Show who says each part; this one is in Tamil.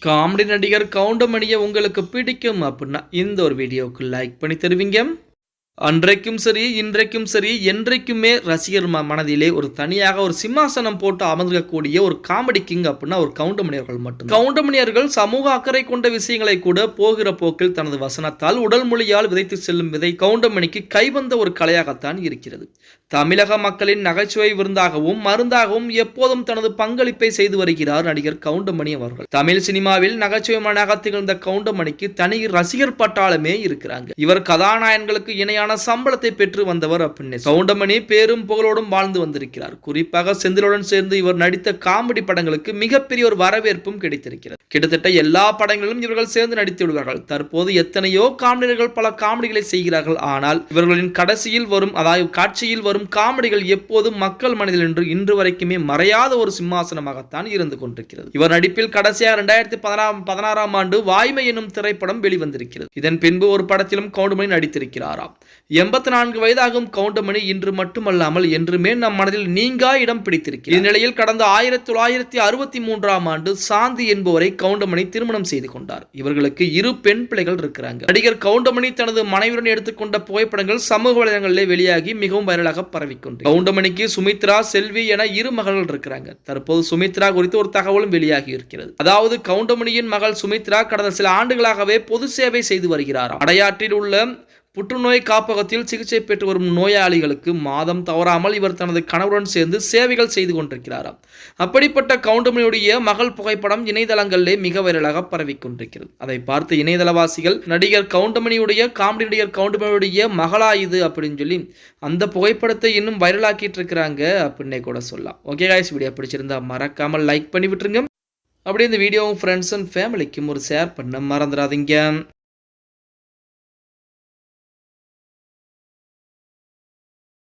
Speaker 1: காமெடி நடிகர் கவுண்டமணியை உங்களுக்கு பிடிக்கும் அப்படின்னா இந்த ஒரு வீடியோவுக்கு லைக் பண்ணி தருவீங்க. அன்றைக்கும் சரி, இன்றைக்கும் சரி, என்றைக்குமே ரசிகர் மனதிலே ஒரு தனியாக ஒரு சிம்மாசனம் போட்டு அமர்ந்திருக்கக்கூடிய ஒரு காமெடி கிங் அப்படின்னா ஒரு கவுண்டமணியர்கள் மட்டும். கவுண்டமணியர்கள் சமூக அக்கறை கொண்ட விஷயங்களை கூட போகிற போக்கில் தனது வசனத்தால் உடல் மொழியால் விதைத்து செல்லும் விதை கவுண்டமணிக்கு கைவந்த ஒரு கலையாகத்தான் இருக்கிறது. தமிழக மக்களின் நகைச்சுவை விருந்தாகவும் மருந்தாகவும் எப்போதும் தனது பங்களிப்பை செய்து வருகிறார் நடிகர் கவுண்டமணி அவர்கள். தமிழ் சினிமாவில் நகைச்சுவை மன்னனாக திகழ்ந்த கவுண்டமணிக்கு தனி ரசிகர் பட்டாளமே இருக்கிறாங்க. இவர் கதாநாயகர்களுக்கு இணையான சம்பளத்தை பெற்று வந்தவர் அப்படின்னு கவுண்டமணி பேரும் புகழோடும் வாழ்ந்து வந்திருக்கிறார். குறிப்பாக செந்திலுடன் சேர்ந்து இவர் நடித்த காமெடி படங்களுக்கு மிகப்பெரிய ஒரு வரவேற்பும் கிடைத்திருக்கிறது. கிட்டத்தட்ட எல்லா படங்களிலும் இவர்கள் சேர்ந்து நடித்து விடுவார்கள். தற்போது எத்தனையோ காமெடியர்கள் பல காமெடிகளை செய்கிறார்கள். ஆனால் இவர்களின் கடைசியில் வரும் அதாவது காட்சியில் வரும் காமெடிகள் எப்போதும் மக்கள் மனதில் இன்று வரைக்குமே மறையாத ஒரு சிம்மாசனமாகத்தான் இருந்து கொண்டிருக்கிறது. இவர் நடிப்பில் கடைசியாக 2016 ஆண்டு வாய்மை என்னும் திரைப்படம் வெளிவந்திருக்கிறது. இதன் பின்பு ஒரு படத்திலும் கவுண்டமணி நடித்திருக்கிறாராம். 84 வயதாகும் கவுண்டமணி இன்று மட்டுமல்லாமல் என்றுமே நம் மனதில் நீங்கா இடம் பிடித்திருக்கிறார். இந்நிலையில் கடந்த 1963 ஆண்டு சாந்தி என்பவரை கவுண்டமணி திருமணம் செய்து கொண்டார். இவர்களுக்கு 2 பெண் பிள்ளைகள் இருக்கிறாங்க. நடிகர் கவுண்டமணி தனது மனைவியுடன் எடுத்துக்கொண்ட புகைப்படங்கள் சமூக வலைதளங்களில் வெளியாகி மிகவும் வைரலாக பரவிக்கொண்டு கவுண்டமணிக்கு சுமித்ரா, செல்வி என 2 மகள்கள் இருக்கிறாங்க. தற்போது சுமித்ரா குறித்து ஒரு தகவலும் வெளியாகி இருக்கிறது. அதாவது கவுண்டமணியின் மகள் சுமித்ரா கடந்த சில ஆண்டுகளாகவே பொது சேவை செய்து வருகிறார். அடையாற்றில் உள்ள புற்றுநோய் காப்பகத்தில் சிகிச்சை பெற்று வரும் நோயாளிகளுக்கு மாதம் தவறாமல் இவர் தனது கணவருடன் சேர்ந்து சேவைகள் செய்து கொண்டிருக்கிறாராம். அப்படிப்பட்ட கவுண்டமணியுடைய மகள் புகைப்படம் இணையதளங்களிலே மிக வைரலாக பரவிக்கொண்டிருக்கிறது. அதை பார்த்து இணையதளவாசிகள் நடிகர் கவுண்டமணியுடைய காமெடி நடிகர் கவுண்டமணியுடைய மகளா இது அப்படின்னு சொல்லி அந்த புகைப்படத்தை இன்னும் வைரலாக்கிட்டு இருக்கிறாங்க அப்படின்னே கூட சொல்லலாம். ஓகே காய்ஸ், வீடியோ பிடிச்சிருந்தா மறக்காமல் லைக் பண்ணி விட்டுருங்க. அப்படியே இந்த வீடியோ ஃப்ரெண்ட்ஸ் அண்ட் ஃபேமிலிக்கும் ஒரு ஷேர் பண்ண மறந்துடாதீங்க.